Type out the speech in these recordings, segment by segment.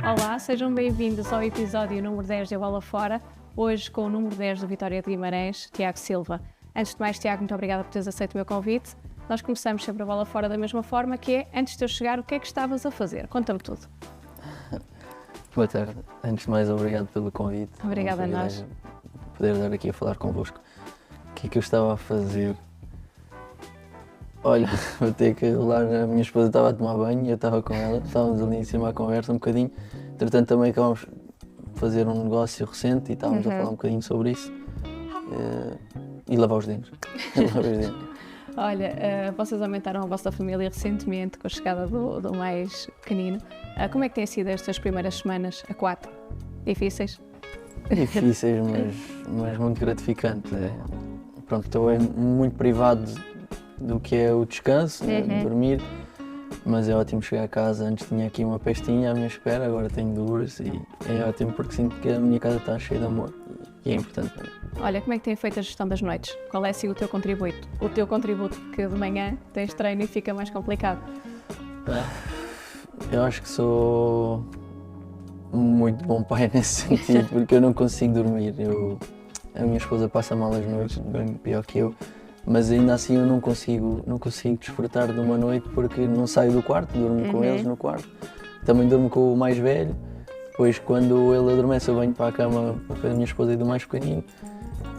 Olá, sejam bem-vindos ao episódio número 10 de A Bola Fora, hoje com o número 10 do Vitória de Guimarães, Tiago Silva. Antes de mais, Tiago, muito obrigada por teres aceito o meu convite. Nós começamos sempre a Bola Fora da mesma forma, que é, antes de eu chegar, o que é que estavas a fazer? Conta-me tudo. Boa tarde. Antes de mais, obrigado pelo convite. Obrigada a nós. Poder estar aqui a falar convosco. O que é que eu estava a fazer? Olha, vou ter que revelar, a minha esposa estava a tomar banho e eu estava com ela, estávamos ali em cima à conversa um bocadinho. Entretanto, também acabámos de fazer um negócio recente e estávamos a falar um bocadinho sobre isso. E lavar os dentes. Lavar os dentes. Olha, vocês aumentaram a vossa família recentemente com a chegada do mais pequenino. Como é que têm sido estas primeiras semanas, a 4? Difíceis? Difíceis, mas muito gratificantes. Pronto, estou muito privado do que é o descanso, de dormir, mas é ótimo chegar a casa. Antes tinha aqui uma pestinha à minha espera, agora tenho duas e é ótimo porque sinto que a minha casa está cheia de amor e é importante para mim. Olha, como é que tem feito a gestão das noites? Qual é assim o teu contributo? O teu contributo, porque de manhã tens treino e fica mais complicado. Eu acho que sou muito bom pai nesse sentido, porque eu não consigo dormir. A minha esposa passa mal as noites, bem pior que eu, mas ainda assim eu não consigo desfrutar de uma noite porque não saio do quarto, durmo com eles no quarto. Também durmo com o mais velho, depois quando ele adormece eu venho para a cama para a minha esposa e do mais pequenino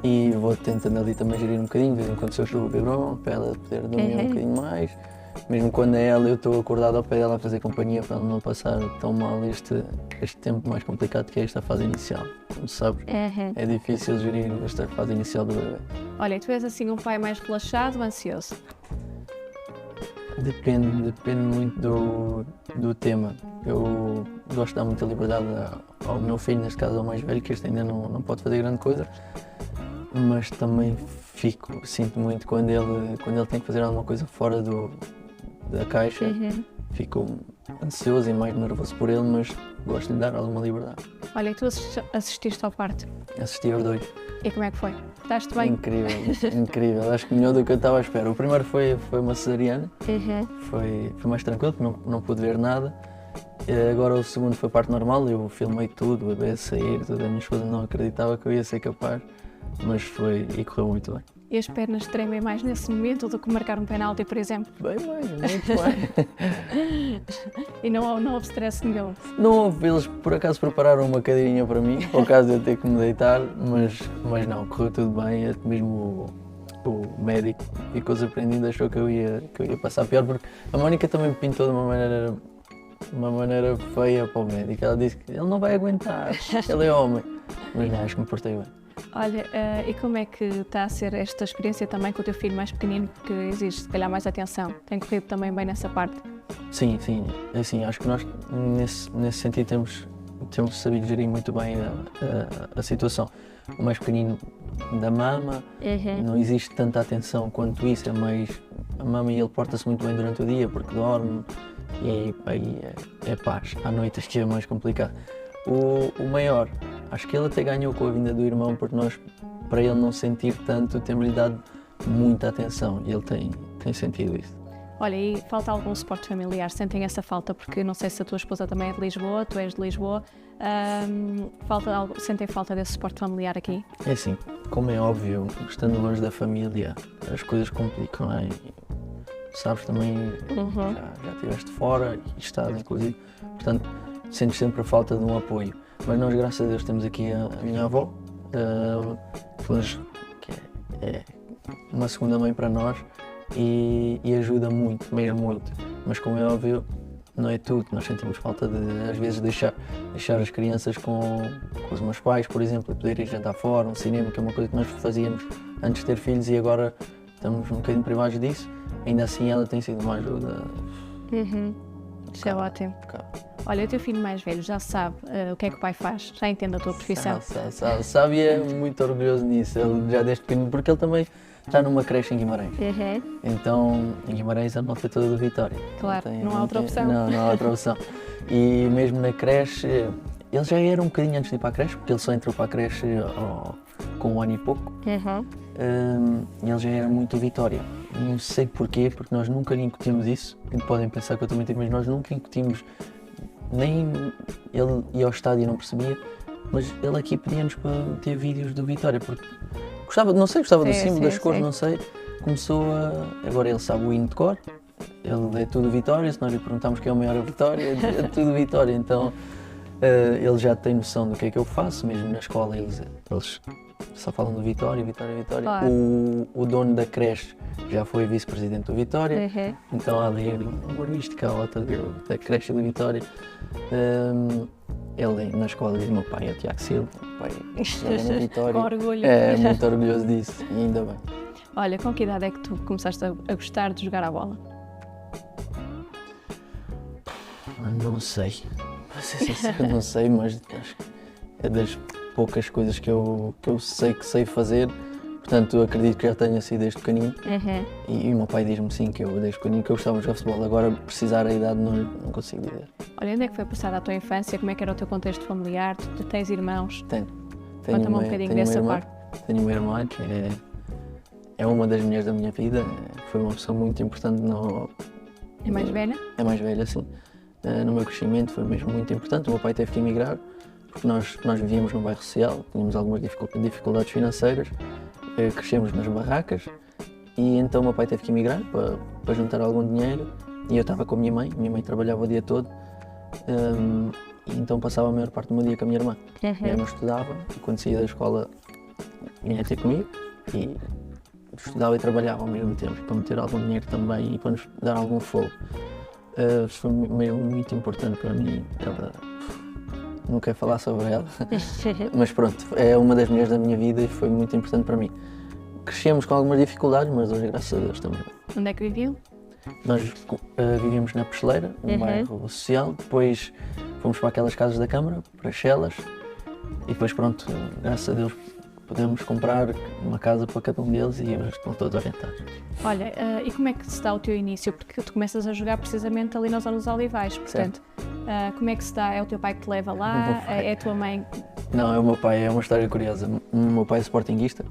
e vou tentando ali também gerir um bocadinho, de vez em quando se eu estou a beber para ela poder dormir um bocadinho mais. Mesmo quando é ela, eu estou acordado ao pé dela a fazer companhia para ela não passar tão mal este tempo mais complicado que é esta fase inicial. Como sabes, é difícil gerir esta fase inicial do bebê. Olha, tu és assim um pai mais relaxado ou ansioso? Depende muito do tema. Eu gosto de dar muita liberdade ao meu filho, neste caso ao mais velho, que este ainda não pode fazer grande coisa, mas também sinto muito quando ele tem que fazer alguma coisa fora da caixa, fico ansioso e mais nervoso por ele, mas gosto de lhe dar alguma liberdade. Olha, e tu assististe ao parto? Assisti aos dois. E como é que foi? Estás-te bem? Incrível, acho que melhor do que eu estava à espera. O primeiro foi uma cesariana, foi mais tranquilo, porque não pude ver nada. Agora o segundo foi parto normal, eu filmei tudo, o bebê a sair, tudo. A minha esposa não acreditava que eu ia ser capaz, mas correu muito bem. E as pernas tremem mais nesse momento do que marcar um penalti, por exemplo? Bem mais, muito bem. E não houve stress nenhum? Não houve, eles por acaso prepararam uma cadeirinha para mim, por caso de eu ter que me deitar, mas não, correu tudo bem, mesmo o médico ficou surpreendido, achou que eu ia passar pior, porque a Mónica também me pintou de uma maneira feia para o médico, ela disse que ele não vai aguentar, ele é homem, mas não, acho que me portei bem. Olha, e como é que está a ser esta experiência também com o teu filho mais pequenino, porque exige se calhar mais atenção? Tem corrido também bem nessa parte? Sim, assim, acho que nós nesse sentido temos sabido gerir muito bem a situação. O mais pequenino da mama, não existe tanta atenção quanto isso, é mais a mama e ele porta-se muito bem durante o dia porque dorme e aí é paz, à noite acho que é mais complicado. O maior, acho que ele até ganhou com a vinda do irmão, porque nós, para ele não sentir tanto, temos-lhe dado muita atenção e ele tem sentido isso. Olha, e falta algum suporte familiar? Sentem essa falta? Porque não sei se a tua esposa também é de Lisboa, tu és de Lisboa, sentem falta desse suporte familiar aqui? É assim, como é óbvio, estando longe da família, as coisas complicam, não é? Sabes também, já estiveste fora e estás inclusive, portanto, sentes sempre a falta de um apoio. Mas nós, graças a Deus, temos aqui a minha avó, que é uma segunda mãe para nós e ajuda muito, mesmo muito. Mas como é óbvio, não é tudo. Nós sentimos falta de, às vezes, deixar as crianças com os meus pais, por exemplo, e poder ir jantar fora, um cinema, que é uma coisa que nós fazíamos antes de ter filhos e agora estamos um bocadinho privados disso. Ainda assim, ela tem sido uma ajuda. Isso é ótimo. Olha, o teu filho mais velho já sabe o que é que o pai faz? Já entende a tua profissão? Sabe e é muito orgulhoso nisso, ele já desde pequeno, porque ele também está numa creche em Guimarães. Então, em Guimarães a malta é toda do Vitória. Claro, não há outra opção. Não há outra opção. E mesmo na creche, ele já era um bocadinho antes de ir para a creche, porque ele só entrou para a creche com 1 ano e pouco. Ele já era muito Vitória. Não sei porquê, porque nós nunca lhe incutimos isso. Podem pensar que eu também tenho, mas nós nunca incutimos nem ele ia ao estádio e não percebia, mas ele aqui pedia-nos para ter vídeos do Vitória, porque gostava, não sei, gostava do símbolo, das cores, não sei, começou a... Agora ele sabe o hino de cor, ele é tudo Vitória, se nós lhe perguntarmos quem é o maior Vitória, é tudo Vitória, então ele já tem noção do que é que eu faço, mesmo na escola eles só falam do Vitória, Vitória, Vitória. Claro. O dono da creche já foi vice-presidente do Vitória, então há ali uma humorística à volta da creche do Vitória. Ele na escola diz: meu pai é o Tiago Silva, o pai joga no Vitória. Com orgulho. É muito orgulhoso disso, e ainda bem. Olha, com que idade é que tu começaste a gostar de jogar a bola? Não sei, para ser sincero, não sei, mas acho que é das poucas coisas que eu sei que sei fazer, portanto acredito que já tenha sido desde pequenino. E o meu pai diz-me sim, que eu desde pequenino que eu gostava de jogar futebol, agora precisar a idade não consigo dizer. Olha, onde é que foi passada a tua infância? Como é que era o teu contexto familiar? Tu tens irmãos? Tenho Conta-me um bocadinho dessa parte. Tenho uma irmã que é uma das mulheres da minha vida, foi uma pessoa muito importante É mais velha? É mais velha, sim. No meu crescimento foi mesmo muito importante. O meu pai teve que emigrar, porque nós vivíamos num bairro social, tínhamos algumas dificuldades financeiras, crescemos nas barracas e então o meu pai teve que emigrar para juntar algum dinheiro e eu estava com a minha mãe trabalhava o dia todo e então passava a maior parte do meu dia com a minha irmã. Minha irmã estudava e quando saía da escola vinha ter comigo e estudava e trabalhava ao mesmo tempo para me ter algum dinheiro também e para nos dar algum fogo. Foi mesmo muito importante para mim. Ela, não quero falar sobre ela, mas pronto, é uma das mulheres da minha vida e foi muito importante para mim. Crescemos com algumas dificuldades, mas hoje, graças a Deus, também. Onde é que viviam? Nós vivíamos na Pesteleira, num bairro social, depois fomos para aquelas casas da Câmara, para Chelas, e depois pronto, graças a Deus, podemos comprar uma casa para cada um deles e hoje estão todos orientados. Olha, e como é que se dá o teu início? Porque tu começas a jogar precisamente ali na zona dos Olivais, portanto, como é que se dá? É o teu pai que te leva lá? É a tua mãe? Não, é o meu pai, é uma história curiosa. O meu pai é sportinguista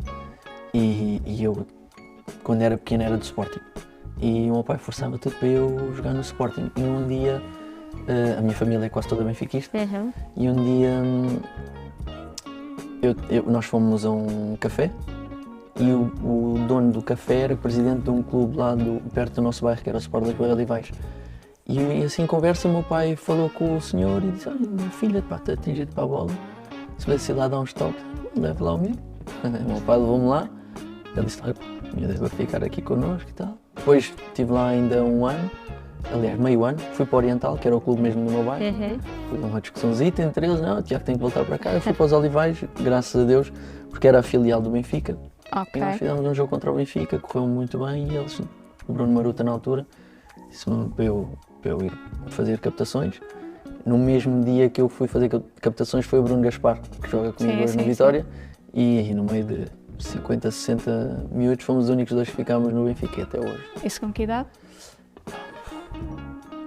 e eu, quando era pequeno, era do Sporting. E o meu pai forçava tudo para eu jogar no Sporting. E um dia, a minha família é quase toda benfiquista, e um dia nós fomos a um café e o dono do café era presidente de um clube lá perto do nosso bairro, que era o Sport Lisboa Olivais. E assim, em conversa, o meu pai falou com o senhor e disse: olha, minha filha, pá, tem jeito para a bola, se vai lá dar uns toques, leve lá o meu. O meu pai levou-me lá, ele disse: olha, vai ficar aqui connosco e tal. Depois estive lá ainda um ano, aliás, meio ano, fui para o Oriental, que era o clube mesmo do meu bairro. Fui uma discussãozita entre eles: não, o Tiago tem que voltar para cá. Eu fui para os Olivais, graças a Deus, porque era a filial do Benfica. E nós fizemos um jogo contra o Benfica, correu muito bem e eles, o Bruno Maruta na altura, disse-me para eu ir fazer captações. No mesmo dia que eu fui fazer captações foi o Bruno Gaspar, que joga comigo hoje no Vitória, e no meio de 50, 60 miúdos fomos os únicos dois que ficámos no Benfica até hoje. Isso com que idade?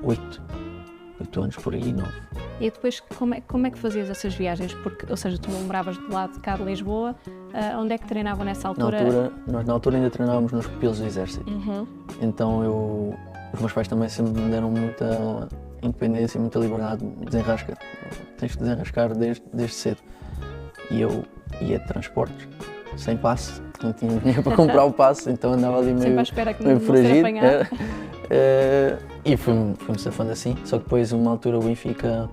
8 anos por aí, 9. E depois, como é que fazias essas viagens? Porque, ou seja, tu não moravas do lado de cá de Lisboa, onde é que treinavam nessa altura? Nós na altura ainda treinávamos nos pupilos do Exército. Então os meus pais também sempre me deram muita independência, muita liberdade, desenrasca. Tens que desenrascar desde cedo. E eu ia de transportes, sem passe, não tinha dinheiro para comprar o passe, então andava ali meio, sempre à espera que meio não foragido. ser apanhado. E fui-me safando assim, só que depois, uma altura, o Benfica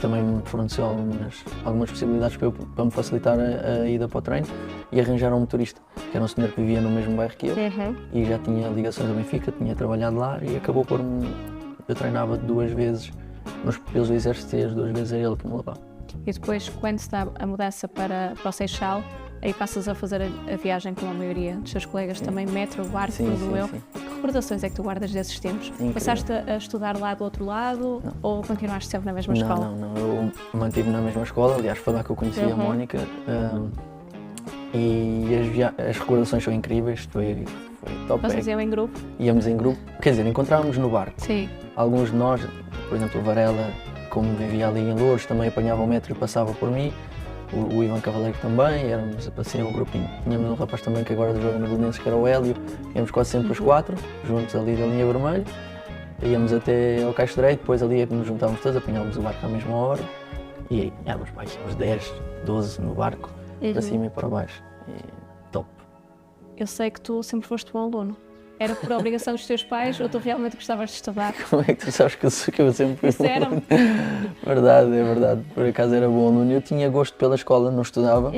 também me forneceu algumas possibilidades para me facilitar a ida para o treino e arranjaram um motorista, que era um senhor que vivia no mesmo bairro que eu e já tinha ligações ao Benfica, tinha trabalhado lá e acabou por eu treinava 2 vezes nos pupilos do Exército e as 2 vezes era ele que me levava. E depois, quando se dá a mudança para o Seixal, aí passas a fazer a viagem com a maioria dos seus colegas, também metro, barco, tudo eu. Que recordações é que tu guardas desses tempos? Passaste a estudar lá do outro lado ou continuaste sempre na mesma escola? Não, eu mantive na mesma escola, aliás foi lá que eu conheci a Mónica e as recordações são incríveis, foi top. Vocês iam em grupo? Íamos em grupo, quer dizer, encontrávamos no barco. Sim. Alguns de nós, por exemplo o Varela, como vivia ali em Loures, também apanhava o metro e passava por mim. O Ivan Cavaleiro também, éramos assim um grupinho. Tínhamos um rapaz também que agora joga no Belenenses, que era o Hélio, íamos quase sempre os 4, juntos ali da linha vermelha. íamos até ao Caixo Direito, depois ali é que nos juntávamos todos, apanhávamos o barco à mesma hora e aí íamos para uns 10, 12 no barco, para cima e para baixo. E, top. Eu sei que tu sempre foste bom aluno. Era por obrigação dos teus pais ou tu realmente gostavas de estudar? Como é que tu sabes que eu sempre fui bom Disseram? aluno? Verdade, é verdade. Por acaso era bom aluno. Eu tinha gosto pela escola, não estudava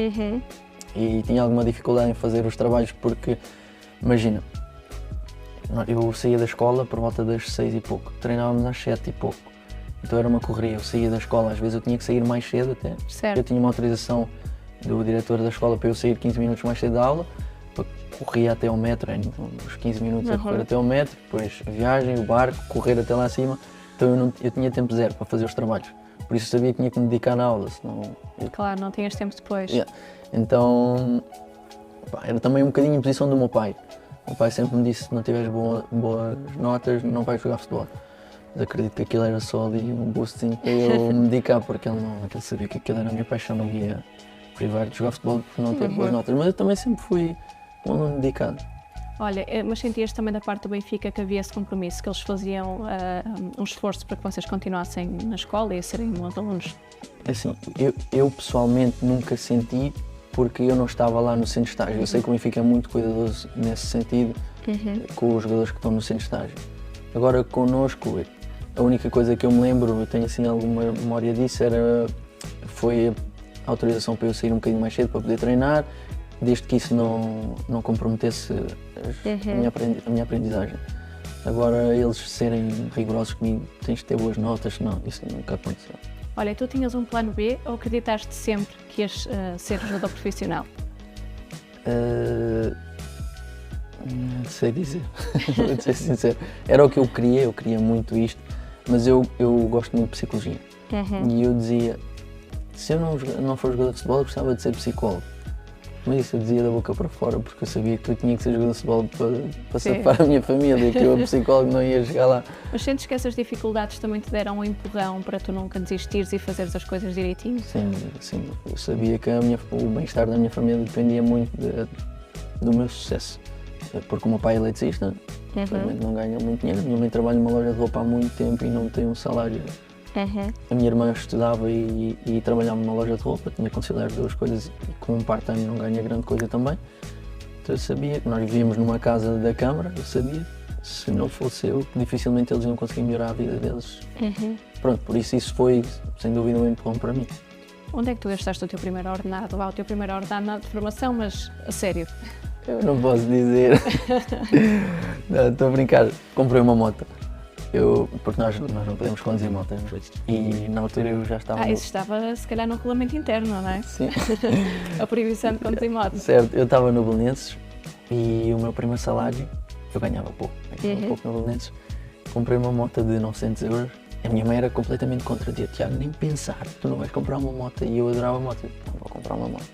e tinha alguma dificuldade em fazer os trabalhos porque, imagina, eu saía da escola por volta das 6 e pouco, treinávamos às 7 e pouco. Então era uma correria, eu saía da escola, às vezes eu tinha que sair mais cedo até. Certo. Eu tinha uma autorização do diretor da escola para eu sair 15 minutos mais cedo da aula, corria até ao metro, então, uns 15 minutos a correr até ao metro, depois a viagem, o barco, correr até lá acima, então eu tinha tempo zero para fazer os trabalhos, por isso eu sabia que tinha que me dedicar na aula, senão... Claro, não tinhas tempo depois. Então, pá, era também um bocadinho em posição do meu pai. O meu pai sempre me disse, se não tiveres boas notas, não vais jogar futebol. Mas acredito que aquilo era só ali um boostzinho para eu me dedicar, porque ele sabia que aquilo era a minha paixão, não ia privar de jogar futebol por não ter boas notas, mas eu também sempre fui um aluno dedicado. Olha, mas sentias também da parte do Benfica que havia esse compromisso, que eles faziam um esforço para que vocês continuassem na escola e a serem bons alunos? Assim, eu pessoalmente nunca senti, porque eu não estava lá no centro de estágio. Eu sei que o Benfica é muito cuidadoso nesse sentido, com os jogadores que estão no centro de estágio. Agora, connosco, a única coisa que eu me lembro, eu tenho assim alguma memória disso, foi a autorização para eu sair um bocadinho mais cedo para poder treinar, desde que isso não comprometesse a minha aprendizagem. Agora, eles serem rigorosos comigo, tens de ter boas notas, não, isso nunca aconteceu. Olha, tu tinhas um plano B ou acreditaste sempre que ias ser jogador profissional? Não sei dizer, vou ser sincero. Era o que eu queria muito isto, mas eu gosto muito de psicologia. E eu dizia, se eu não for jogador de futebol, eu gostava de ser psicólogo. Mas isso eu dizia da boca para fora, porque eu sabia que eu tinha que ser jogador de futebol para safar a minha família, que eu, psicólogo, não ia chegar lá. Mas sentes que essas dificuldades também te deram um empurrão para tu nunca desistires e fazeres as coisas direitinho? Sim. Eu sabia que o bem-estar da minha família dependia muito do meu sucesso. Porque o meu pai é eletricista, infelizmente não ganha muito dinheiro. A minha mãe trabalha numa loja de roupa há muito tempo e não tem um salário. A minha irmã estudava e trabalhava numa loja de roupa, tinha que conciliar as duas coisas e com um part-time não ganha grande coisa também. Então eu sabia que nós vivíamos numa casa da Câmara, eu sabia, se não fosse eu, dificilmente eles iam conseguir melhorar a vida deles. Pronto, por isso foi sem dúvida um empurrão para mim. Onde é que tu gastaste o teu primeiro ordenado? O teu primeiro ordenado de formação, mas a sério? Eu não posso dizer. Não, estou a brincar, comprei uma moto. Porque nós não podemos conduzir motas, e na altura eu já estava... Isso estava se calhar no regulamento interno, não é? Sim. A proibição de conduzir moto. Certo, eu estava no Belenenses e o meu primeiro salário, eu ganhava pouco no Belenenses, comprei uma moto de 900 euros. A minha mãe era completamente contra, dizia, Tiago, nem pensar, tu não vais comprar uma moto, e eu adorava a moto, não vou comprar uma moto.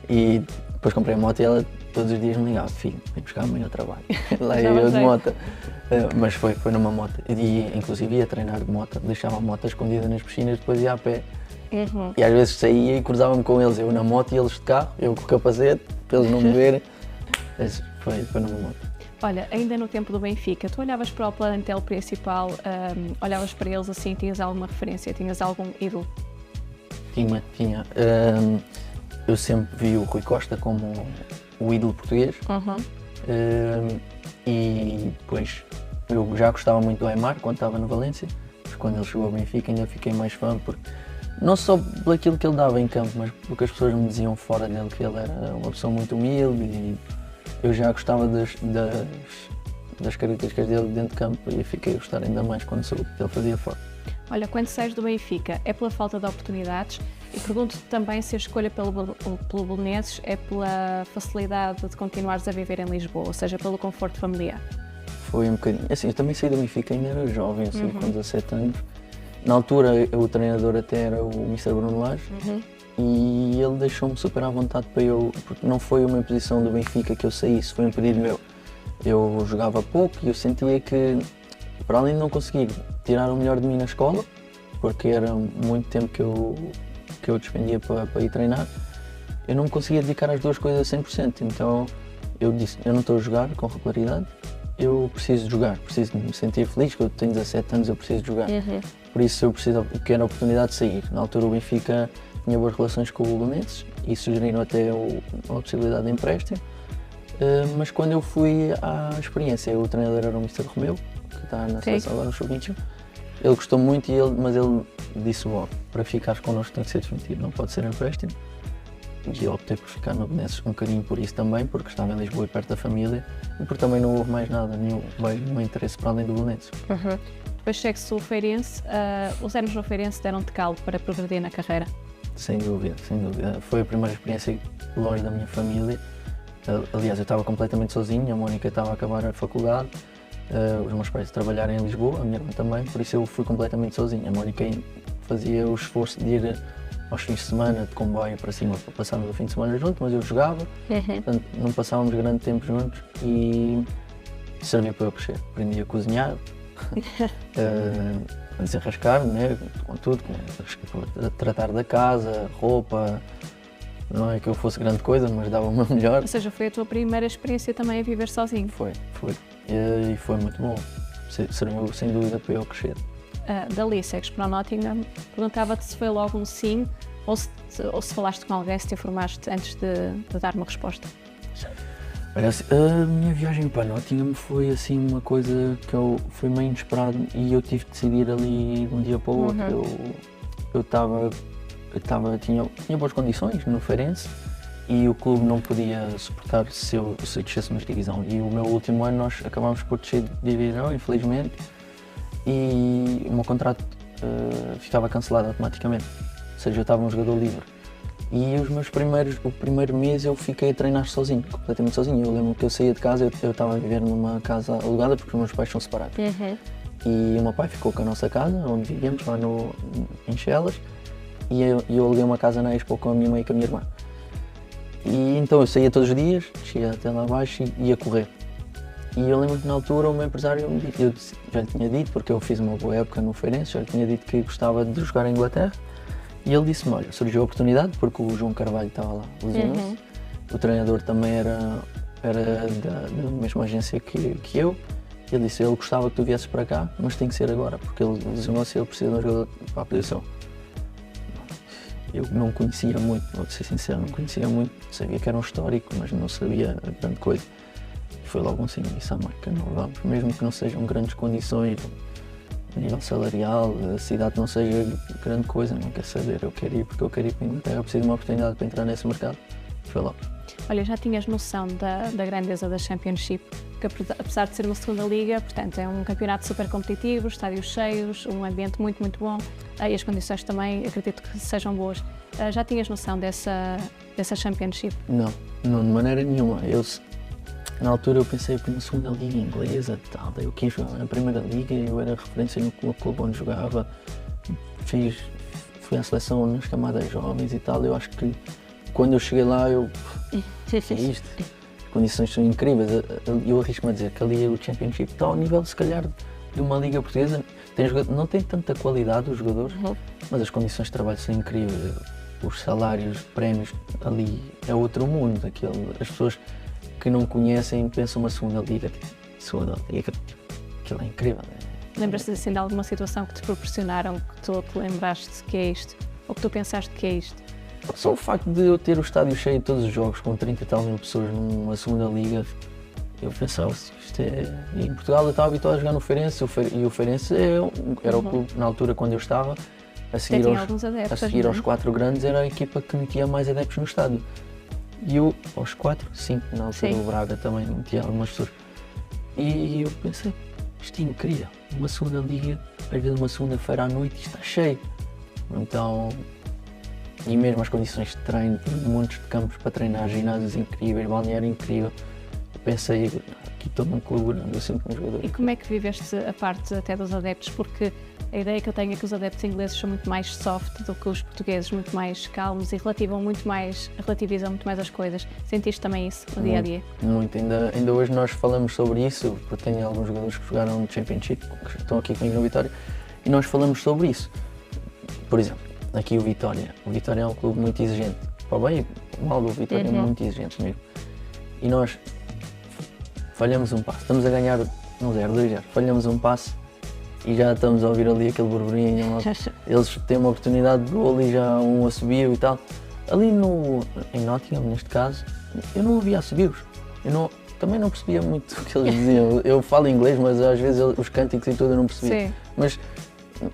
E depois comprei a moto e ela todos os dias me ligava, filho, vem buscar a mãe ao trabalho. Lá ia eu de moto. Mas foi numa moto. E inclusive ia treinar de moto, deixava a moto escondida nas piscinas, depois ia a pé. E às vezes saía e cruzava-me com eles, eu na moto e eles de carro, eu com o capacete, para eles não me verem. Foi numa moto. Olha, ainda no tempo do Benfica, tu olhavas para o plantel principal, olhavas para eles assim, tinhas alguma referência, tinhas algum ídolo? Tinha. Eu sempre vi o Rui Costa como o ídolo português. E depois eu já gostava muito do Aimar quando estava no Valência, mas quando ele chegou ao Benfica ainda fiquei mais fã, porque não só por aquilo que ele dava em campo, mas porque as pessoas me diziam fora dele que ele era uma pessoa muito humilde e eu já gostava das características dele dentro de campo e fiquei a gostar ainda mais quando soube que ele fazia fora. Olha, quando sais do Benfica é pela falta de oportunidades e pergunto-te também se a escolha pelo Belenenses é pela facilidade de continuares a viver em Lisboa, ou seja, pelo conforto familiar. Foi um bocadinho. Assim, eu também saí do Benfica, ainda era jovem, assim, com 17 anos. Na altura o treinador até era o Mr. Bruno Lage e ele deixou-me super à vontade para eu, porque não foi uma imposição do Benfica que eu saísse, foi um pedido meu. Eu jogava pouco e eu sentia que, para além de não conseguir tirar o melhor de mim na escola, porque era muito tempo que eu despendia para ir treinar, eu não me conseguia dedicar às duas coisas a 100%, então eu disse, eu não estou a jogar com regularidade, eu preciso de jogar, preciso de me sentir feliz, que eu tenho 17 anos, eu preciso de jogar. Por isso eu quero a oportunidade de sair. Na altura o Benfica tinha boas relações com o Belenenses e sugeriram até a possibilidade de empréstimo. Mas quando eu fui à experiência, o treinador era o Mr. Romeu, que está na seleção agora no Sub-21. Ele gostou muito, mas ele disse logo, para ficares connosco tem que ser definitivo, não pode ser empréstimo. E eu optei por ficar no Belenenses um bocadinho por isso também, porque estava em Lisboa e perto da família, e porque também não houve mais nada, nenhum interesse para além do Belenenses. Depois segue-se o Feirense. Os anos no Feirense deram-te calo para progredir na carreira? Sem dúvida, sem dúvida. Foi a primeira experiência longe da minha família. Aliás, eu estava completamente sozinho, a Mónica estava a acabar a faculdade, os meus pais trabalharam em Lisboa, a minha irmã também, por isso eu fui completamente sozinho. A Mónica fazia o esforço de ir aos fins de semana de comboio para cima para passarmos o fim de semana juntos, mas eu jogava, portanto não passávamos grande tempo juntos e servia para eu crescer. Aprendi a cozinhar, a desenrascar-me, né, com tudo, a tratar da casa, roupa. Não é que eu fosse grande coisa, mas dava o meu melhor. Ou seja, foi a tua primeira experiência também a viver sozinho? Foi. E foi muito bom. Serviu sem dúvida para eu crescer. Dali, segues para o Nottingham. Perguntava-te se foi logo um sim ou se falaste com alguém, se te informaste antes de dar uma resposta. Olha, a minha viagem para Nottingham foi assim uma coisa que foi meio inesperado e eu tive de decidir ali de um dia para o outro. Tinha boas condições no Feirense e o clube não podia suportar se eu descêssemos de divisão. E o meu último ano nós acabámos por descer de divisão, infelizmente, e o meu contrato ficava cancelado automaticamente, ou seja, eu estava um jogador livre. E o primeiro mês eu fiquei a treinar sozinho, completamente sozinho. Eu lembro que eu saía de casa, eu estava a viver numa casa alugada porque os meus pais são separados. E o meu pai ficou com a nossa casa, onde vivíamos, lá em Chelas, e eu aluguei uma casa na Expo com a minha mãe e com a minha irmã. E então eu saía todos os dias, descia até lá abaixo e ia correr. E eu lembro que na altura o meu empresário me disse, eu já lhe tinha dito, porque eu fiz uma boa época no Feirense, já lhe tinha dito que gostava de jogar em Inglaterra. E ele disse-me, olha, surgiu a oportunidade, porque o João Carvalho estava lá, lesionou-se. O treinador também era da mesma agência que eu. Ele disse, ele gostava que tu viesses para cá, mas tem que ser agora, porque ele lesionou-se e ele precisa de um jogador para a posição. Eu não conhecia muito, vou ser sincero, não conhecia muito. Sabia que era um histórico, mas não sabia grande coisa. E foi logo um sim, disse à marca, não vamos, mesmo que não sejam grandes condições, a nível salarial, a cidade não seja grande coisa, não quer saber, eu quero ir porque eu quero ir para a Inglaterra, eu preciso de uma oportunidade para entrar nesse mercado. Foi logo. Olha, já tinhas noção da grandeza da Championship, que apesar de ser uma segunda liga, portanto é um campeonato super competitivo, estádios cheios, um ambiente muito, muito bom e as condições também acredito que sejam boas. Já tinhas noção dessa Championship? Não, de maneira nenhuma. Na altura eu pensei na segunda liga inglesa e tal, daí eu quis jogar na primeira liga, eu era referência no clube onde jogava, fui à seleção nas camadas jovens e tal, eu acho que quando eu cheguei lá que é isto? As condições são incríveis, eu arrisco-me a dizer que ali o Championship está ao nível se calhar de uma liga portuguesa, não tem tanta qualidade os jogadores, mas as condições de trabalho são incríveis, os salários, os prémios, ali é outro mundo, as pessoas que não conhecem pensam uma segunda liga, aquilo é incrível. Lembras-te assim de alguma situação que te proporcionaram, que tu te lembraste que é isto, ou que tu pensaste que é isto? Só o facto de eu ter o estádio cheio de todos os jogos, com 30 e tal mil pessoas numa segunda liga, eu pensava, isto é... E em Portugal eu estava habituado a jogar no Feirense, e o Feirense era o clube, na altura quando eu estava, a seguir aos 4 grandes, era a equipa que metia mais adeptos no estádio. E eu, aos 4, 5, na altura o Braga também metia algumas pessoas. E eu pensei, isto é incrível, uma segunda liga, às vezes uma segunda-feira à noite, isto está cheio. Então, e mesmo as condições de treino, montes de campos para treinar, ginásios incríveis, balneário incrível. Eu pensei, aqui estou num clube grande, eu sinto-me um jogador. E como é que viveste a parte até dos adeptos? Porque a ideia que eu tenho é que os adeptos ingleses são muito mais soft do que os portugueses, muito mais calmos e relativizam muito mais as coisas. Sentiste também isso no dia a dia? Muito, ainda hoje nós falamos sobre isso, porque tenho alguns jogadores que jogaram no Championship, que estão aqui comigo no Vitória, e nós falamos sobre isso. Por exemplo, aqui o Vitória é um clube muito exigente, para o bem e para o mal, o Vitória é muito exigente mesmo. E nós falhamos um passo, estamos a ganhar 1-0, 2-0, falhamos um passo e já estamos a ouvir ali aquele burburinho, eles têm uma oportunidade de gol e já um assobio e tal. Ali em Nottingham, neste caso, eu não ouvia assobios, também não percebia muito o que eles diziam. Eu falo inglês, mas às vezes os cânticos e tudo eu não percebia. Sim. Mas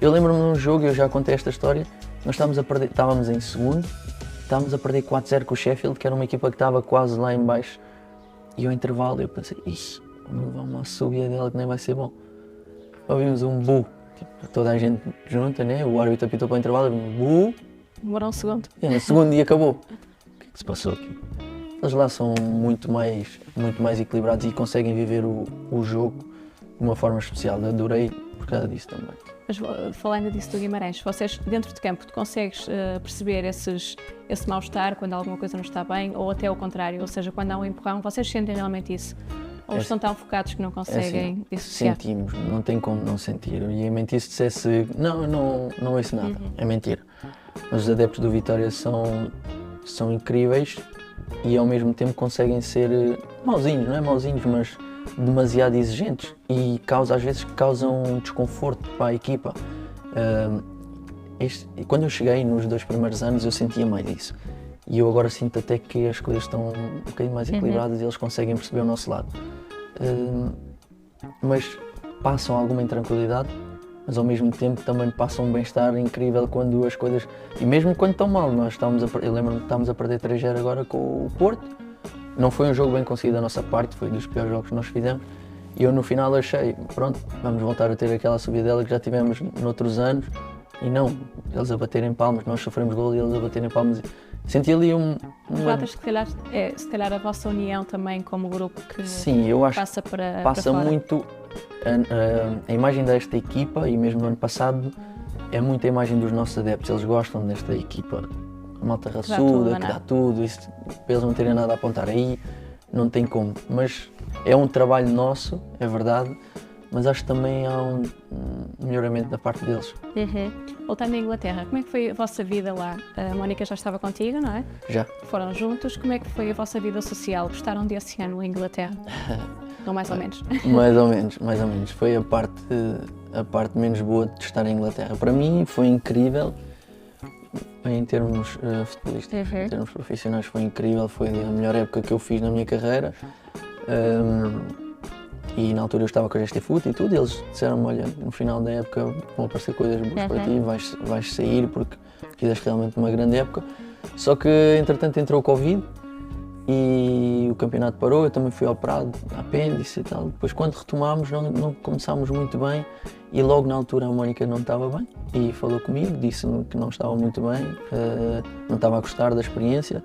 eu lembro-me de um jogo, eu já contei esta história, nós estávamos em segundo, estávamos a perder 4-0 com o Sheffield, que era uma equipa que estava quase lá em baixo. E ao intervalo eu pensei, ixi, vamos levar uma subida dela que nem vai ser bom. Ouvimos um bu, tipo, toda a gente junta, né? O árbitro apitou para o intervalo, ouvimos bu. Demorou um segundo. No segundo dia acabou. O que é que se passou aqui? Eles lá são muito mais equilibrados e conseguem viver o jogo de uma forma especial. Eu adorei por causa disso também. Mas falando disso do Guimarães, vocês dentro de campo, tu consegues perceber esse mal-estar quando alguma coisa não está bem ou até o contrário? Ou seja, quando há um empurrão, vocês sentem realmente isso? Ou estão tão focados que não conseguem dissociar? Sentimos, não tem como não sentir. E é mentira se dissesse, não ouço nada, é mentira. Mas os adeptos do Vitória são incríveis e ao mesmo tempo conseguem ser mauzinhos, não é mauzinhos, mas demasiado exigentes e às vezes causam desconforto para a equipa. Quando eu cheguei nos 2 primeiros anos eu sentia mais isso e eu agora sinto até que as coisas estão um bocadinho mais equilibradas e eles conseguem perceber o nosso lado. Mas passam alguma intranquilidade, mas ao mesmo tempo também passam um bem-estar incrível quando as coisas... E mesmo quando estão mal, eu lembro-me que estávamos a perder 3-0 agora com o Porto. Não foi um jogo bem conseguido da nossa parte, foi dos piores jogos que nós fizemos. E eu no final achei, pronto, vamos voltar a ter aquela subidela que já tivemos noutros anos. E não, eles a baterem palmas, nós sofremos gol e eles a baterem palmas. Senti ali Notas que se calhar a vossa união também como grupo que sim, eu acho passa para passa fora. Muito a imagem desta equipa e mesmo no ano passado é muito a imagem dos nossos adeptos, eles gostam desta equipa, a malta raçuda, que dá tudo, isso, para eles não terem nada a apontar aí, não tem como, mas é um trabalho nosso, é verdade, mas acho que também há um melhoramento da parte deles. Voltando à Inglaterra, como é que foi a vossa vida lá? A Mónica já estava contigo, não é? Já. Foram juntos, como é que foi a vossa vida social? Gostaram desse ano em Inglaterra? Ou mais ou menos? Mais ou menos. Foi a parte menos boa de estar em Inglaterra. Para mim foi incrível, em termos futebolísticos, em termos profissionais foi incrível, foi a melhor época que eu fiz na minha carreira. E na altura eu estava com a Gestifute e tudo, e eles disseram-me, olha, no final da época vão aparecer coisas boas para ti, vais sair porque fizeste realmente uma grande época. Só que entretanto entrou o Covid e o campeonato parou, eu também fui operado, apêndice e tal. Depois quando retomámos não começámos muito bem e logo na altura a Mónica não estava bem e falou comigo, disse-me que não estava muito bem, não estava a gostar da experiência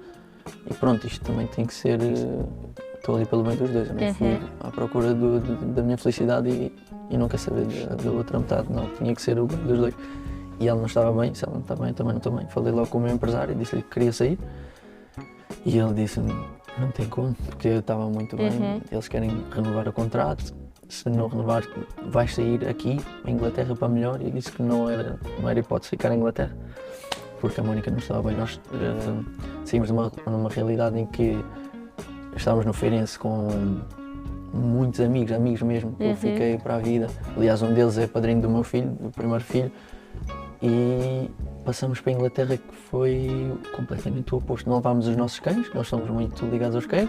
e pronto, isto também tem que ser... Estou ali pelo bem dos dois, eu não fui à procura da minha felicidade e não quer saber da outra metade, não, tinha que ser o bem dos dois. E ela não estava bem, se ela não está bem, eu também não estou bem. Falei logo com o meu empresário e disse-lhe que queria sair e ele disse-me, não tem como, porque eu estava muito bem, eles querem renovar o contrato, se não renovar vais sair aqui, em Inglaterra, para melhor, e disse que não era hipótese ficar em Inglaterra, porque a Mónica não estava bem. Nós saímos numa realidade em que estávamos no Feirense com muitos amigos mesmo, que eu fiquei para a vida. Aliás, um deles é padrinho do meu filho, do primeiro filho, e passamos para a Inglaterra que foi completamente o oposto. Não levámos os nossos cães, nós somos muito ligados aos cães,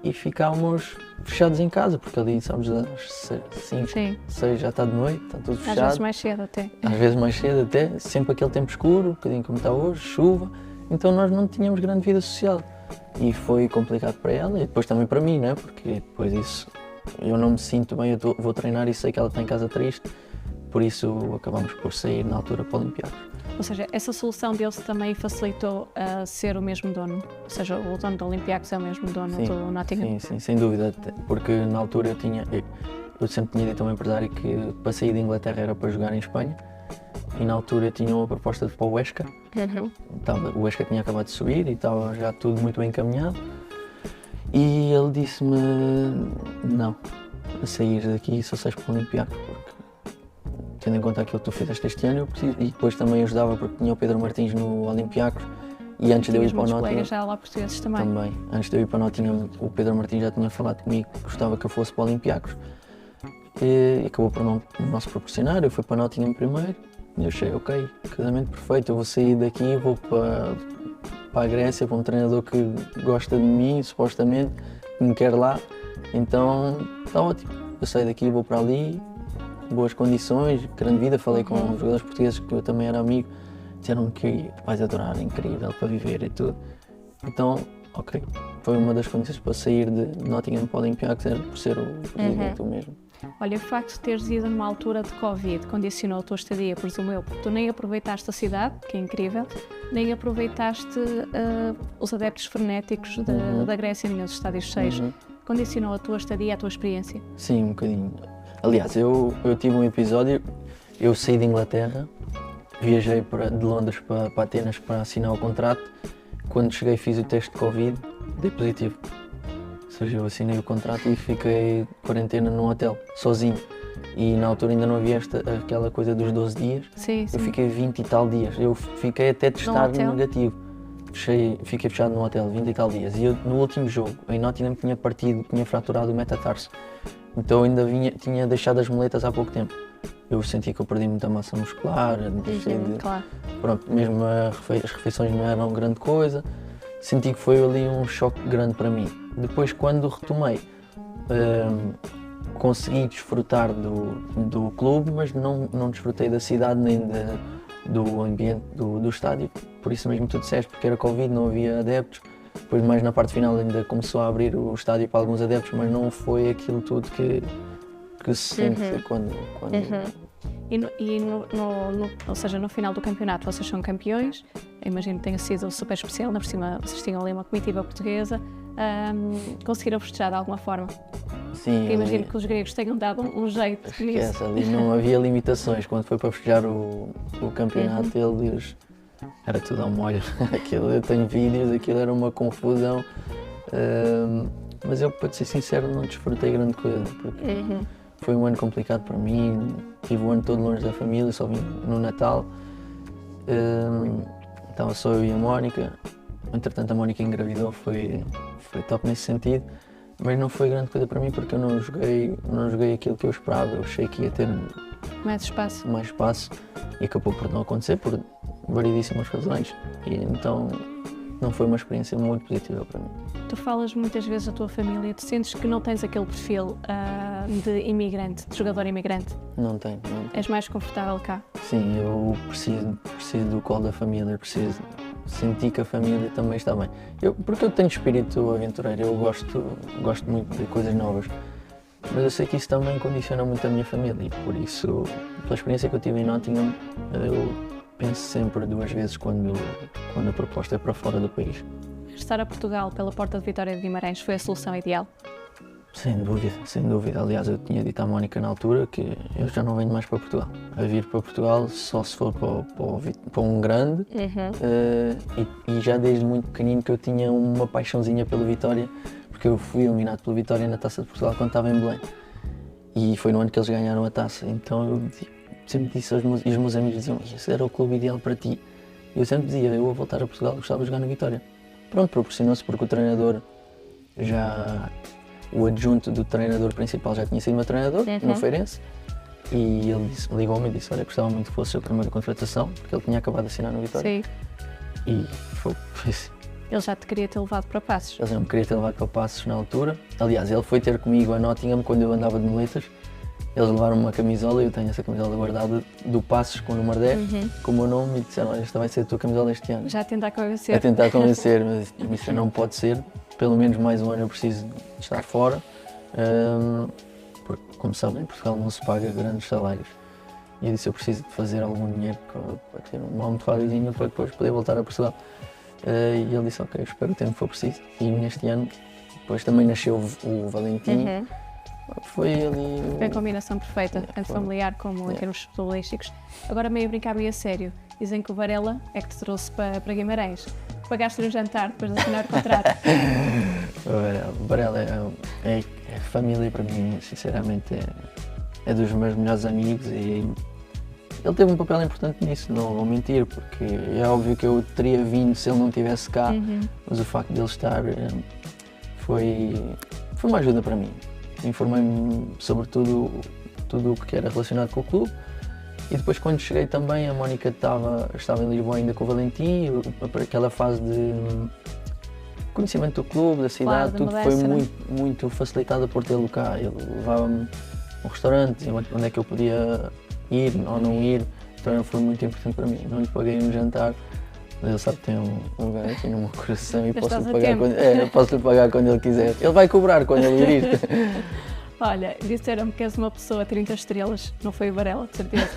e ficámos fechados em casa, porque ali, sabes, às 5, 6 já está de noite, está tudo fechado. Às vezes mais cedo até. Às vezes mais cedo até, sempre aquele tempo escuro, um bocadinho como está hoje, chuva, então nós não tínhamos grande vida social. E foi complicado para ela e depois também para mim, né? Porque depois disso eu não me sinto bem, eu vou treinar e sei que ela está em casa triste, por isso acabamos por sair na altura para o Olympiacos. Ou seja, essa solução deles também facilitou a ser o mesmo dono? Ou seja, o dono do Olympiacos é o mesmo dono do Nottingham? Sim, sem dúvida, porque na altura eu sempre tinha dito a um empresário que para sair da Inglaterra era para jogar em Espanha e na altura eu tinha uma proposta para o Huesca. O Huesca tinha acabado de subir e estava já tudo muito bem encaminhado e ele disse-me não, a sair daqui só sais para o Olympiacos, porque tendo em conta aquilo que tu fizeste este ano eu preciso, e depois também ajudava porque tinha o Pedro Martins no Olympiacos E antes de eu ir Tinhas para o muitos Nottingham, colegas já lá portugueses também. também, antes de eu ir para o Nottingham, o Pedro Martins já tinha falado comigo que gostava que eu fosse para o Olympiacos. E acabou por não se proporcionar, eu fui para o Nottingham primeiro e eu achei, ok, casamento perfeito, eu vou sair daqui e vou para a Grécia, para um treinador que gosta de mim, supostamente, que me quer lá, então está ótimo. Eu saio daqui e vou para ali, boas condições, grande vida, falei com os jogadores portugueses que eu também era amigo, disseram-me que vais adorar, é incrível para viver e tudo. Então, ok, foi uma das condições para sair de Nottingham para o Olympiacos, era por ser o presidente mesmo. Olha, o facto de teres ido numa altura de Covid condicionou a tua estadia, presumo eu, porque tu nem aproveitaste a cidade, que é incrível, nem aproveitaste os adeptos frenéticos da Grécia nos estádios cheios. Condicionou a tua estadia, a tua experiência? Sim, um bocadinho. Aliás, eu tive um episódio, eu saí de Inglaterra, viajei de Londres para Atenas para assinar o contrato. Quando cheguei fiz o teste de Covid, dei positivo. Ou seja, eu assinei o contrato e fiquei quarentena num hotel, sozinho. E na altura ainda não havia aquela coisa dos 12 dias. Sim, sim. Eu fiquei 20 e tal dias. Eu fiquei até testar negativo. Fiquei fechado no hotel 20 e tal dias. E eu, no último jogo, em Nottingham, tinha fraturado o metatarso. Então ainda tinha deixado as muletas há pouco tempo. Eu senti que eu perdi muita massa muscular, Claro. Pronto, mesmo as refeições não eram grande coisa. Senti que foi ali um choque grande para mim. Depois, quando retomei, consegui desfrutar do clube, mas não desfrutei da cidade nem do ambiente do estádio. Por isso mesmo tu disseste, porque era Covid, não havia adeptos. Depois, mais na parte final, ainda começou a abrir o estádio para alguns adeptos, mas não foi aquilo tudo que se sente quando... Ou seja, no final do campeonato vocês são campeões, eu imagino que tenha sido super especial, ainda por cima vocês tinham ali uma comitiva portuguesa, conseguiram festejar de alguma forma? Sim. Eu imagino que os gregos tenham dado um jeito nisso. Ali não havia limitações, quando foi para festejar o campeonato eles... Era tudo ao molho, eu tenho vídeos, aquilo era uma confusão, mas eu, para ser sincero, não desfrutei grande coisa, porque foi um ano complicado para mim, tive o ano todo longe da família, só vim no Natal, estava só eu e a Mónica, entretanto a Mónica engravidou, foi top nesse sentido, mas não foi grande coisa para mim porque eu não joguei aquilo que eu esperava, eu achei que ia ter mais espaço e acabou por não acontecer por variedíssimas razões e então não foi uma experiência muito positiva para mim. Tu falas muitas vezes da tua família, tu sentes que não tens aquele perfil de imigrante, de jogador imigrante? Não tenho. És mais confortável cá? Sim, eu preciso do colo da família, preciso sentir que a família também está bem. Porque eu tenho espírito aventureiro, eu gosto muito de coisas novas, mas eu sei que isso também condiciona muito a minha família e por isso, pela experiência que eu tive em Nottingham, eu penso sempre duas vezes quando a proposta é para fora do país. Estar a Portugal pela porta de Vitória de Guimarães foi a solução ideal? Sem dúvida. Aliás, eu tinha dito à Mónica na altura que eu já não venho mais para Portugal. A vir para Portugal só se for para um grande. E já desde muito pequenino que eu tinha uma paixãozinha pelo Vitória, porque eu fui eliminado pelo Vitória na Taça de Portugal quando estava em Belém. E foi no ano que eles ganharam a taça. Então eu sempre disse e os meus amigos diziam, esse era o clube ideal para ti. E eu sempre dizia, eu vou voltar a Portugal, gostava de jogar no Vitória. Pronto, proporcionou-se porque o treinador o adjunto do treinador principal já tinha sido meu treinador, no Feirense, e ele ligou-me e disse, olha, gostava muito que fosse a primeira contratação, porque ele tinha acabado de assinar no Vitória. Sim. E foi assim. Ele já te queria ter levado para Passos? Ele já me queria ter levado para Passos na altura. Aliás, ele foi ter comigo a Nottingham quando eu andava de muletas. Eles levaram uma camisola, eu tenho essa camisola guardada, do Passos com o número 10, com o meu nome, e disseram, olha, esta vai ser a tua camisola este ano. Já a tentar convencer. A tentar convencer, mas isso não pode ser. Pelo menos mais um ano eu preciso de estar fora, porque, como sabem, em Portugal não se paga grandes salários. E eu disse, eu preciso de fazer algum dinheiro para ter uma almofadezinha para depois poder voltar a Portugal. E ele disse, ok, espero o tempo que for preciso. E neste ano, depois também nasceu o Valentim. Foi ali... Foi a combinação perfeita, tanto familiar como em termos futebolísticos. Agora, meio a brincar, meio a sério, dizem que o Varela é que te trouxe para Guimarães. Pagaste-lhe um jantar depois de assinar o contrato. O Varela é família para mim, sinceramente, é dos meus melhores amigos e ele teve um papel importante nisso, não vou mentir, porque é óbvio que eu teria vindo se ele não estivesse cá, mas o facto de ele estar foi uma ajuda para mim. Informei-me sobre tudo o que era relacionado com o clube. E depois, quando cheguei também, a Mónica estava em Lisboa ainda com o Valentim, aquela fase de conhecimento do clube, da cidade, tudo foi muito facilitado por tê-lo cá. Ele levava-me a um restaurante, onde é que eu podia ir ou não ir, então foi muito importante para mim. Não lhe paguei um jantar, mas ele sabe que tem um lugar aqui no meu coração e posso-lhe pagar quando ele quiser. Ele vai cobrar quando ele vir isto. Olha, disseram-me que és uma pessoa 30 estrelas, não foi o Varela, de certeza.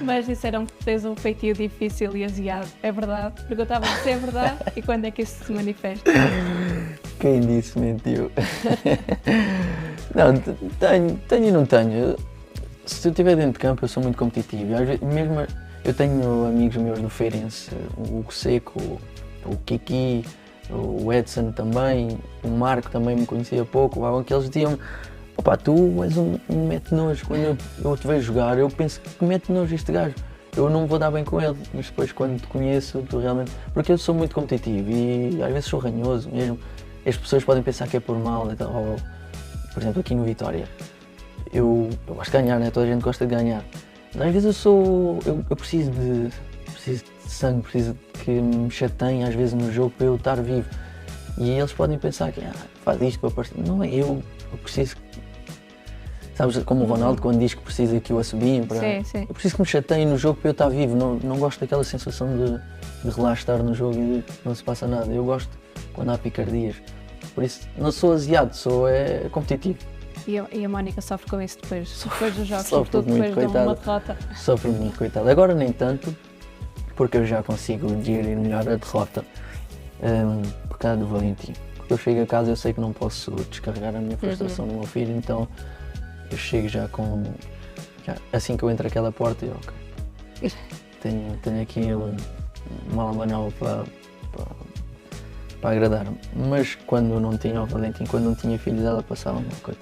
Mas disseram que tens um feitio difícil e aziado. É verdade? Perguntava-me se é verdade e quando é que isso se manifesta. Quem disse mentiu. Não, tenho e não tenho. Se eu estiver dentro de campo, eu sou muito competitivo. Às vezes, mesmo eu tenho amigos meus no Feirense, o Seco, o Kiki, o Edson também, o Marco também me conhecia pouco, que eles diziam: opá, tu és um mete nojo, quando eu te vejo jogar, eu penso que mete nojo este gajo, eu não vou dar bem com ele, mas depois quando te conheço, tu realmente, porque eu sou muito competitivo e às vezes sou ranhoso mesmo, as pessoas podem pensar que é por mal, ou, por exemplo aqui no Vitória, eu gosto de ganhar, né? Toda a gente gosta de ganhar, mas às vezes eu preciso de sangue, preciso que me chateiem às vezes no jogo para eu estar vivo. E eles podem pensar que faz isto para aparecer. Não é, eu preciso. Sabes, como o Ronaldo quando diz que precisa que o assobiem para. Sim. Eu preciso que me chateiem no jogo para eu estar vivo. Não gosto daquela sensação de relaxar no jogo e de não se passa nada. Eu gosto quando há picardias. Por isso, não sou aziado, sou competitivo. E a Mónica sofre com isso depois dos jogos, sobretudo depois de uma coitada. derrota. Sofre muito, coitado. Agora nem tanto, porque eu já consigo digerir melhor a derrota por causa do Valentim. Porque eu chego a casa, eu sei que não posso descarregar a minha frustração no meu filho, então eu chego já com... assim que eu entro aquela porta, eu tenho aqui uma alma nova para agradar-me. Mas quando não tinha o Valentim, quando não tinha filhos, ela passava uma coisa.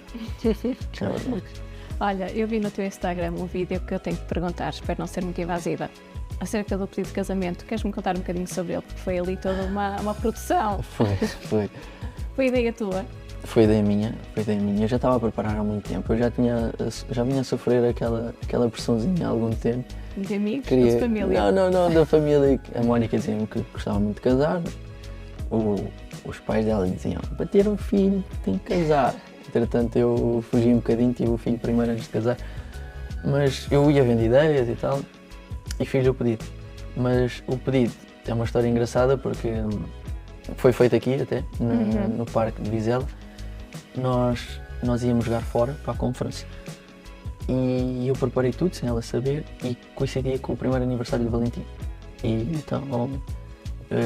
Olha, eu vi no teu Instagram um vídeo que eu tenho que te perguntar, espero não ser muito invasiva, acerca do pedido de casamento. Queres-me contar um bocadinho sobre ele? Porque foi ali toda uma produção. Foi. Foi ideia tua? Foi ideia minha. Eu já estava a preparar há muito tempo. Eu já vinha a sofrer aquela pressãozinha há algum tempo. De amigos? Ou de família? Não, da família. A Mónica dizia-me que gostava muito de casar. Os pais dela diziam: para ter um filho tem que casar. Entretanto eu fugi um bocadinho, tive o filho primeiro antes de casar. Mas eu ia vendo ideias e tal. E fiz o pedido, mas o pedido é uma história engraçada porque foi feito aqui até, no Parque de Vizela. Nós íamos jogar fora para a Conference e eu preparei tudo sem ela saber e coincidia com o primeiro aniversário do Valentim. E então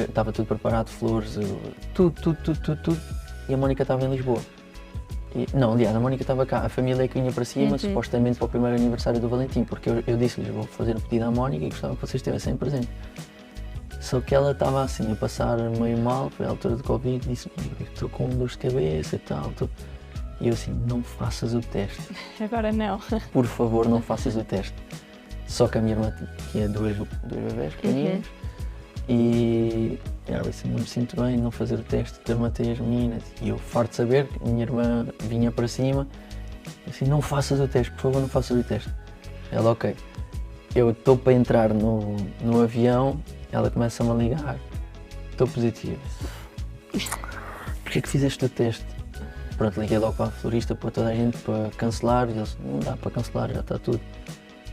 estava tudo preparado, flores, tudo. E a Mónica estava em Lisboa. Aliás, a Mónica estava cá, a família é que vinha para cima, supostamente para o primeiro aniversário do Valentim, porque eu disse-lhes: vou fazer um pedido à Mónica e gostava que vocês estivessem presentes. Só que ela estava assim a passar meio mal, foi a altura do Covid, disse-me: estou com dor de cabeça e tal. E eu assim: não faças o teste. Agora não. Por favor, não faças o teste. Só que a minha irmã tinha duas bebés pequeninas. E ela disse: não me sinto bem não fazer o teste, dermatei as meninas. E eu, farto de saber que a minha irmã vinha para cima, assim: não faças o teste, por favor, não faças o teste. Ela: ok. Eu estou para entrar no avião, ela começa-me a ligar: estou positiva. Porquê que fizeste o teste? Pronto, liguei logo para a florista, para toda a gente, para cancelar. E eles: não dá para cancelar, já está tudo.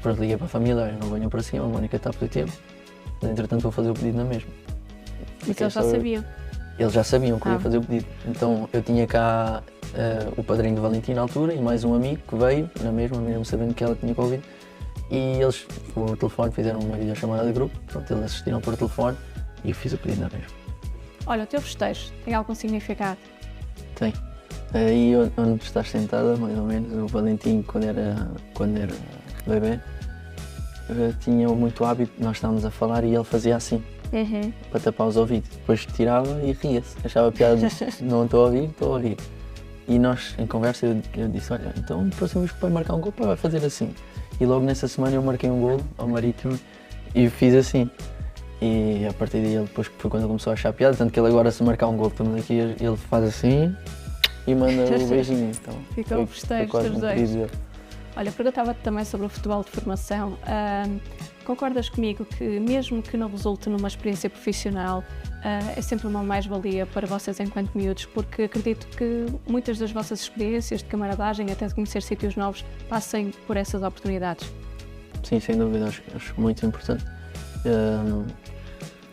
Pronto, liguei para a família: não venham para cima, a Mónica está positiva. Entretanto vou fazer o pedido na mesma. Isso eles já sabiam? Eles já sabiam que eu ia fazer o pedido. Então eu tinha cá o padrinho do Valentim na altura e mais um amigo que veio na mesma, mesmo sabendo que ela tinha Covid. E eles, por telefone, fizeram uma videochamada de grupo. Pronto, eles assistiram por telefone e eu fiz o pedido na mesma. Olha, o teu festejo tem algum significado? Tem. Aí onde estás sentada, mais ou menos, o Valentim, quando era bebê, tinha muito hábito, nós estávamos a falar e ele fazia assim, para tapar os ouvidos. Depois tirava e ria-se, achava piada, não estou a ouvir. E nós, em conversa, eu disse: olha, então a próxima vez que vai marcar um gol, vai fazer assim. e logo nessa semana eu marquei um golo ao Marítimo e fiz assim. E a partir daí, depois foi quando ele começou a achar piada, tanto que ele agora, se marcar um gol, estamos aqui, ele faz assim e manda o beijinho. Então, Ficou festejo dos dois. Olha, perguntava-te também sobre o futebol de formação. Concordas comigo que, mesmo que não resulte numa experiência profissional, é sempre uma mais-valia para vocês enquanto miúdos, porque acredito que muitas das vossas experiências de camaradagem, até de conhecer sítios novos, passem por essas oportunidades? Sim, sem dúvida, acho muito importante.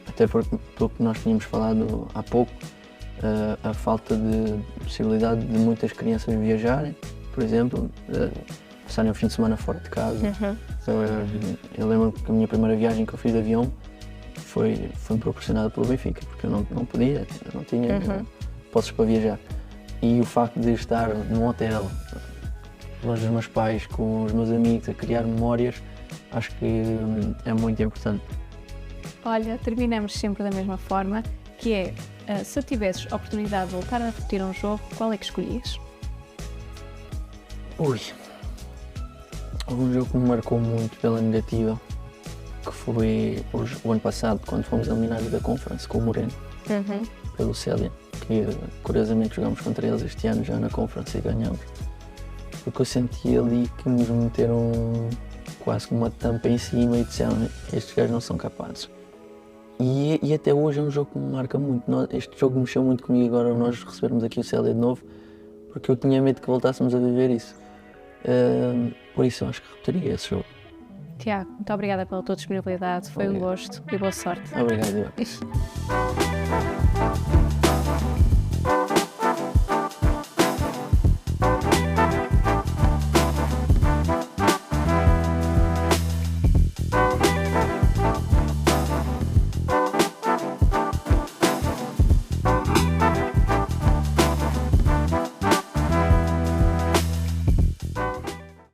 Até porque pelo que nós tínhamos falado há pouco, a falta de possibilidade de muitas crianças viajarem, por exemplo, passarem o fim de semana fora de casa. Eu lembro que a minha primeira viagem que eu fiz de avião foi proporcionada pelo Benfica, porque eu não podia, eu não tinha posses para viajar. E o facto de estar num hotel, longe dos meus pais, com os meus amigos, a criar memórias, acho que é muito importante. Olha, terminamos sempre da mesma forma, que é, se tivesses a oportunidade de voltar a repetir um jogo, qual é que escolhias? Um jogo que me marcou muito pela negativa, que foi o ano passado, quando fomos eliminados da Conference com o Moreno, pelo Célia, que curiosamente jogámos contra eles este ano já na Conference e ganhamos. Porque eu senti ali que nos meteram quase como uma tampa em cima e disseram: estes gajos não são capazes. E até hoje é um jogo que me marca muito. Este jogo mexeu muito comigo agora, nós recebermos aqui o Célia de novo, porque eu tinha medo que voltássemos a viver isso. Por isso eu acho que repetiria esse jogo. Tiago, muito obrigada pela tua disponibilidade, foi um gosto e boa sorte. Obrigado.